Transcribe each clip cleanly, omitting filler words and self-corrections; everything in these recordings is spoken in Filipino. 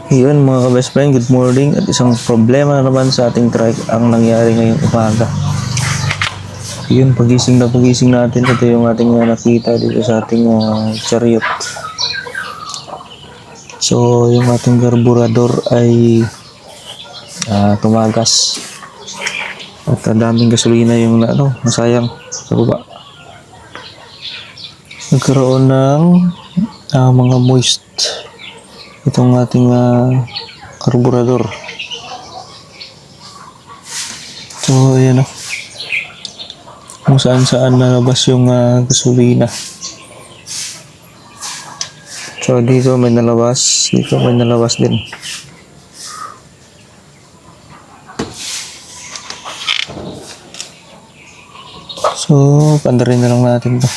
Yun mga ka-best friend, good morning. At isang problema na naman sa ating trike ang nangyari ngayong umaga. Yun, pagising natin, ito yung ating nakita dito sa ating chariot. So, yung ating karburador ay tumagas. At daming gasolina yung nasayang sa baba. Nagkaroon ng mga moist itong ating karburador. So, ayan kung saan nalabas yung gasolina. So, dito may nalabas din. So, pandarin na lang natin to.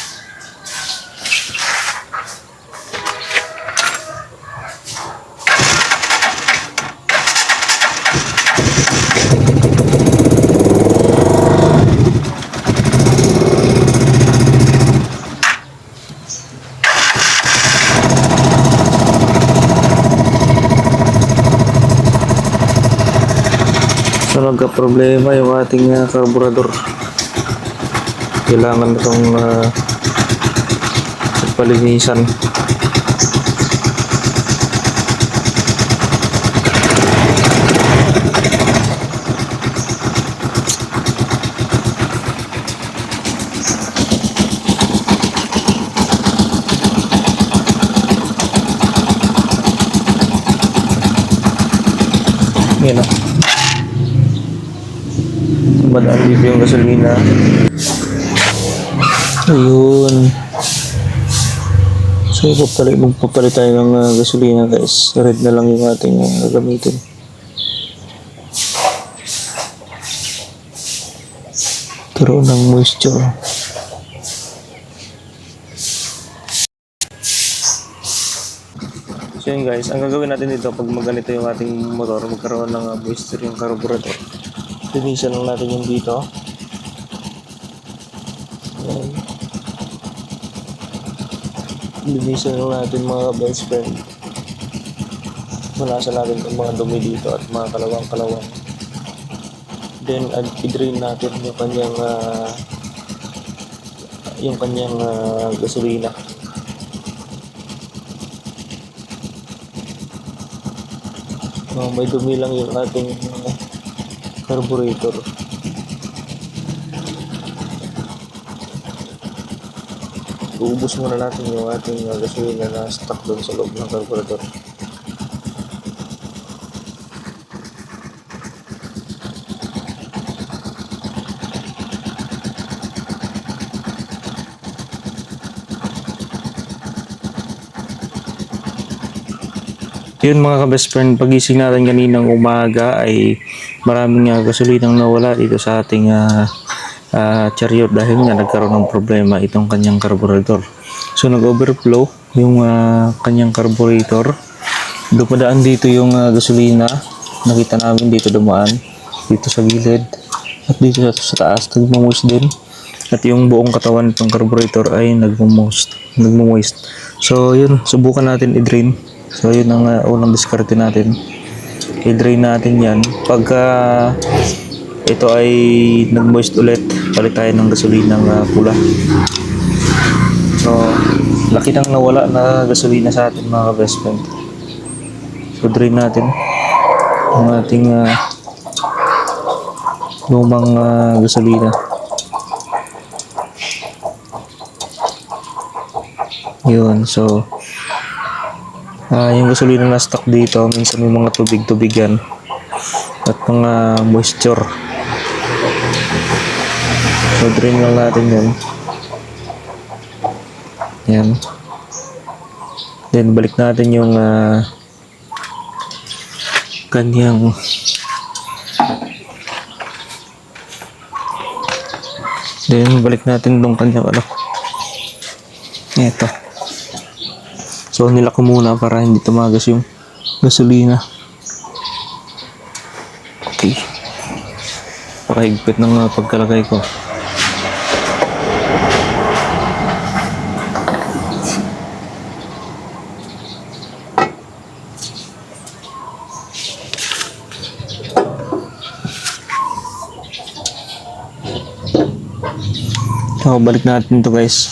So, nagka-problema yung ating karburador. Kailangan itong palinisan. Yan madaan dito yung gasolina. Ayun. So, magpapalit tayo ng gasolina guys. Red na lang yung ating gagamitin. Karoon ng moisture. So yun guys, ang gagawin natin dito pag maganito yung ating motor, magkaroon ng moisture yung carburetor. Linisan lang natin yung dito. Ayan. Linisan lang natin mga best friend. Malasan natin yung mga dumi dito at mga kalawang-kalawang. Then i-drain natin yung kanyang gasolina. May dumi lang yung ating carburetor. Uubos muna natin yung ating gasolina na stock doon sa loob ng carburetor. Yun mga ka-best friend, pagising natin kaninang umaga ay maraming gasolinang nawala dito sa ating chariot dahil nga nagkaroon ng problema itong kanyang carburetor. So nag-overflow yung kanyang carburetor. Dumadaan dito yung gasolina. Nakita namin dito dumaan, dito sa gilid at dito sa taas nagmo-moist din. At yung buong katawan ng carburetor ay nagmo-moist. So yun, subukan natin i-drain. So yun ang unang diskarte natin. I-drain natin yan. Pagka ito ay nag-moist ulit, palit tayo ng gasolina ng pula. So laki nang nawala na gasolina sa atin mga best friend. So drain natin ang ating lumang gasolina. Yun, so yung gasolina na stock dito, minsan may mga tubig-tubig yan at mga moisture. So drain lang natin yun. Yan. Then balik natin yung kanyang balik natin yung kanyang eto. So nila ko muna para hindi tumagas yung gasolina. Okay. Pakahigpit ng pagkalagay ko. So, balik natin to guys.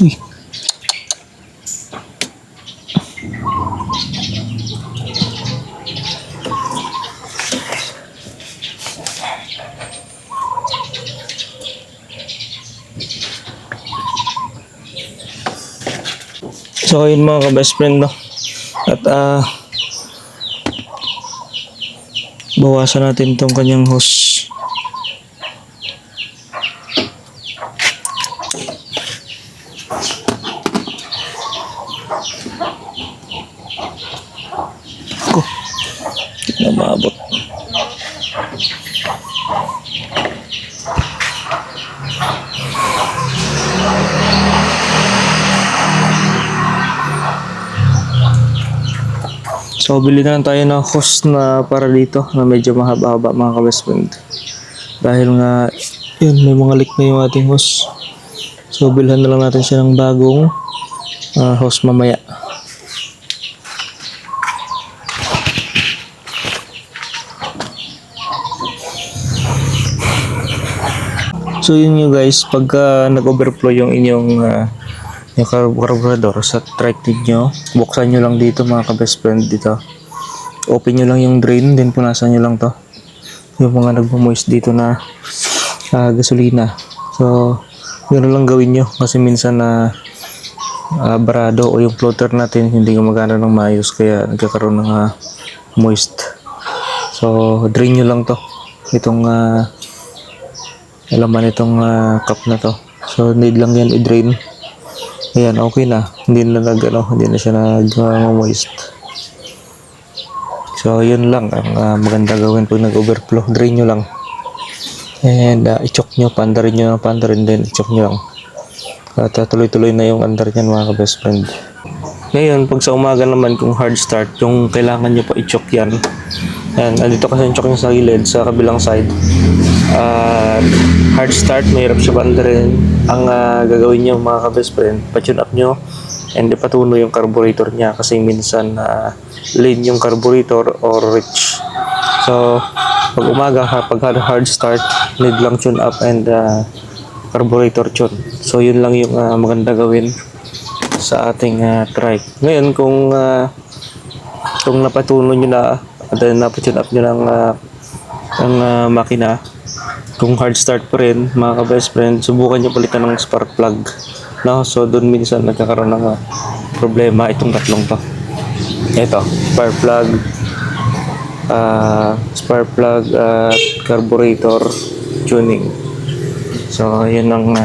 Uy. So, yun mga ka-best friend, no? At, bawasan natin tong kanyang hose. Ko, hindi na maabot. So, bili na lang tayo ng hose na para dito na medyo mahaba-haba mga ka-best friend. Dahil nga, yun, may mga leak na yung ating hose. So, bilhan na lang natin siya ng bagong hose mamaya. So, yun yung guys, pagka nag-overflow yung inyong yung carburetor sa trike ninyo, buksan nyo lang dito mga ka-best friend dito. Open nyo lang yung drain, then punasan nyo lang to. Yung mga nagmo-moist dito na gasolina. So, gano'n lang gawin nyo kasi minsan na barado o yung floater natin hindi gumagana ng maayos kaya nagkakaroon ng moist. So, drain nyo lang to. Itong laman itong cup na to. So, need lang yan i-drain. Ayan, okay na. Hindi na hindi na siya nag-moist. So, yun lang ang maganda gawin pag nag-overflow. Drain nyo lang. And i-choke nyo, pandarin nyo ng pandarin, then i-choke nyo lang. At tuloy-tuloy na yung andar nyan mga ka-best friend. Ngayon, pag sa umaga naman kung hard start, yung kailangan nyo pa i-choke yan. Ayan, andito kasi yung choke nyo sa gilid, sa kabilang side. Hard start, mahirap siya bandarin. Ang gagawin nyo mga ka-best friend, pa-tune up nyo and ipatuno yung carburetor niya kasi minsan lean yung carburetor or rich. So, pag umaga pag hard start, need lang tune up and carburetor tune. So, yun lang yung maganda gawin sa ating trike. Ngayon, kung napatuno nyo na at napatune up nyo ng ang makina, kung hard start pa rin mga ka-best friend, subukan nyo palitan ng spark plug, no? So doon minsan nagkakaroon ng problema itong tatlong to. Ito, spark plug carburetor tuning. So yun ang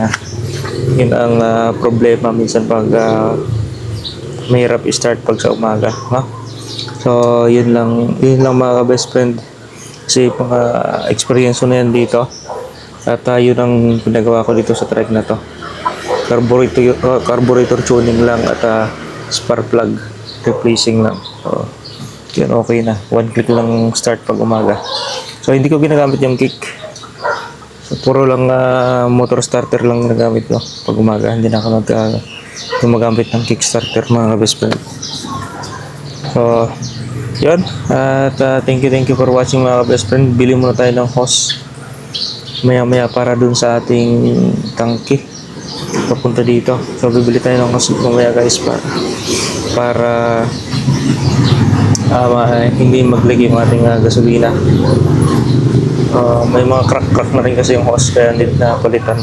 problema minsan pag mahirap i-start pag sa umaga, no? So yun lang mga ka-best friend. Kasi mga experience ko na yan dito. At yun ang pinagawa ko dito sa trike na to. Carburetor tuning lang at spark plug replacing lang. So, yun okay na. One click lang start pag umaga. So, hindi ko ginagamit yung kick. So, puro lang motor starter lang ginagamit ko pag umaga. Hindi na ako gumagamit ng kick starter mga best friend. So, yun. At thank you for watching mga best friend. Bili muna tayo ng hose maya para dun sa ating tangke papunta dito. So bibili tayo ng hose mamaya guys para hindi mag-leak yung ating gasolina. May mga crack na rin kasi yung hose kaya need na palitan.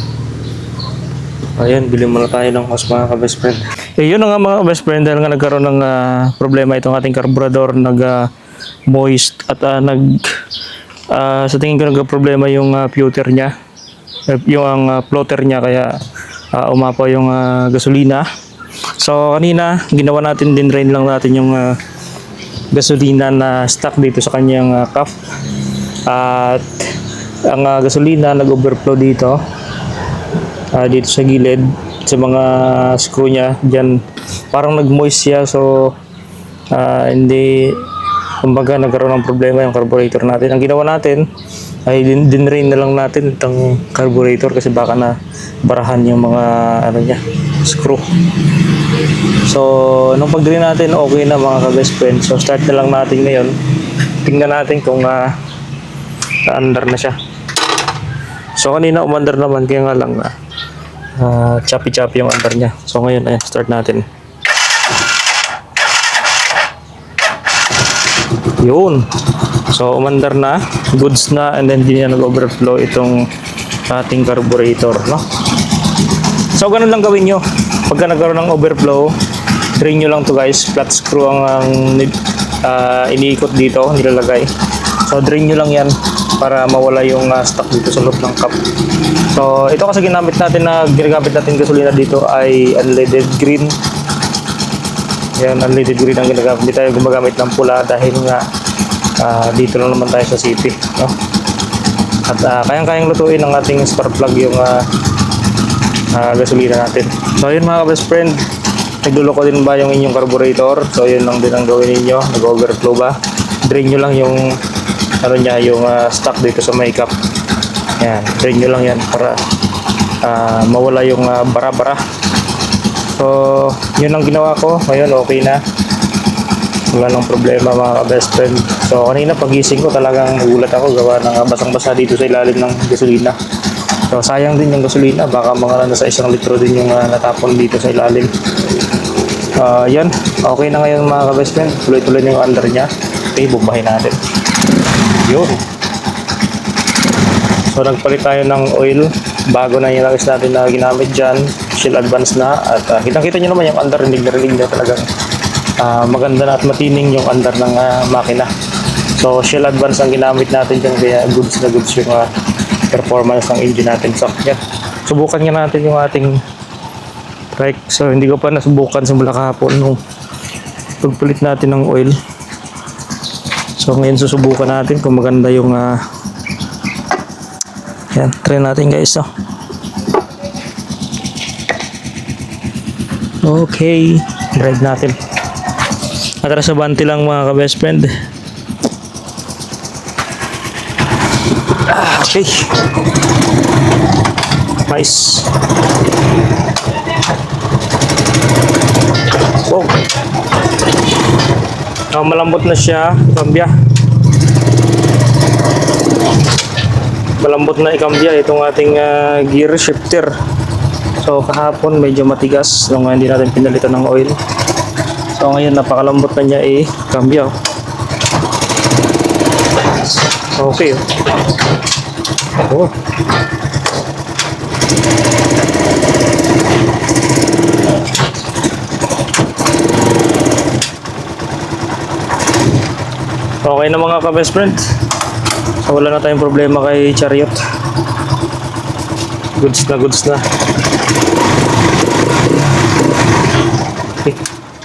Ayun, bili muna tayo ng hose mga ka-best friend. Yun na nga mga best friend, dahil nga nagkaroon ng problema itong ating carburetor, moist at sa tingin ko nagka-problema yung filter niya, yung floater niya, kaya umapaw yung gasolina. So kanina ginawa natin, din drain lang natin yung gasolina na stuck dito sa kanyang cup. At ang gasolina nag-overflow dito sa gilid sa mga screw niya diyan, parang nag-moist siya. So hindi, kumbaga nagkaroon ng problema yung carburetor natin. Ang ginawa natin ay dinrain na lang natin itong carburetor kasi baka na barahan yung mga niya, screw. So nung pag-drill natin okay na mga ka-best friend. So start na lang natin ngayon. Tingnan natin kung na-under na siya. So kanina umandar naman, kaya nga lang choppy-choppy yung under niya. So ngayon start natin. Yun. So umandar na, goods na, and then di na nag-overflow itong ating carburetor, no? So ganun lang gawin nyo. Pagka nagkaroon ng overflow, drain nyo lang to guys. Flat screw ang iniikot dito, nilalagay. So drain nyo lang yan para mawala yung stock dito sa loob ng cup. So ito kasi ginamit natin na ginagamit natin gasolina dito ay unleaded green. Yan, unleaded green ang ginagamit. Hindi tayo gumagamit ng pula dahil nga dito lang naman tayo sa city, no? At kayang-kayang lutuin ng ating spark plug yung gasolina natin. So yun mga best friend, nagluloko din ba yung inyong carburetor? So yun lang din ang gawin ninyo. Nag-overflow ba? Drain nyo lang yung yung stock dito sa may cup. Yan, drain nyo lang yan para mawala yung bara-bara. So yun ang ginawa ko. Ngayon okay na, wala nang problema mga best friend. So kanina pagising ko talagang nagulat ako, gawa ng basang-basa dito sa ilalim ng gasolina. So sayang din yung gasolina, baka mga nasa 1 litro din yung natapon dito sa ilalim. Yan, okay na ngayon mga best friend. Tuloy-tuloy na yung under nya. Okay, bubahin natin. Yun. So nagpalit tayo ng oil, bago na yung langis natin na ginamit dyan. Shell Advance na, at kitang-kita nyo naman yung under, rinig na talagang maganda na at matining yung under ng makina. So Shell Advance ang ginamit natin dyan, kaya goods na goods yung performance ng engine natin. So yan, subukan nga natin yung ating trike. So hindi ko pa nasubukan simula kahapon nung pagpalit natin ng oil. So ngayon susubukan natin kung maganda yung yan, try natin guys. So okay, drive natin. Atras sa banti lang mga ka-best friend. Okay. Nice. Wow. Malambot na siya, ikambya. Malambot na ikambya itong ating gear shifter. So kahapon medyo matigas nung hindi natin pinalitan ng oil. So ngayon napakalambot na niya cambio. Okay. Oh. Okay na mga ka-best friend. So wala na tayong problema kay Chariot. Goods na goods na. Okay.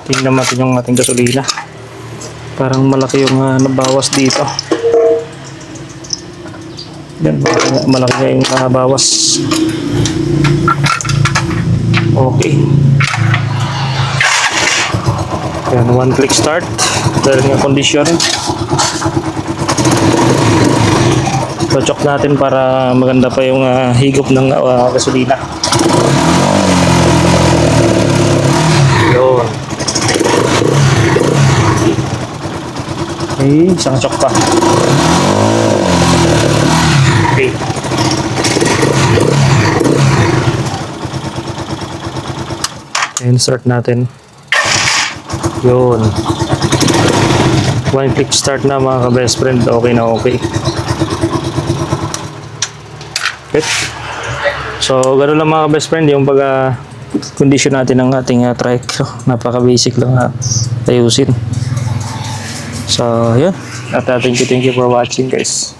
Tingnan natin yung ating gasolina. Parang malaki yung nabawas dito. Yan, malaki na yung nabawas. Okay. Yan, one click start. Dahil nga condition. So chock natin para maganda pa yung higop ng gasolina. Yun. Okay, isang chock pa. Okay. And start natin. Yun. One click start na mga ka-best friend. Okay na okay. Okay. So, gano'n lang mga ka-best friend yung condition natin ng ating trike. So, napaka-basic lang ayusin. So, yun. At thank you for watching guys.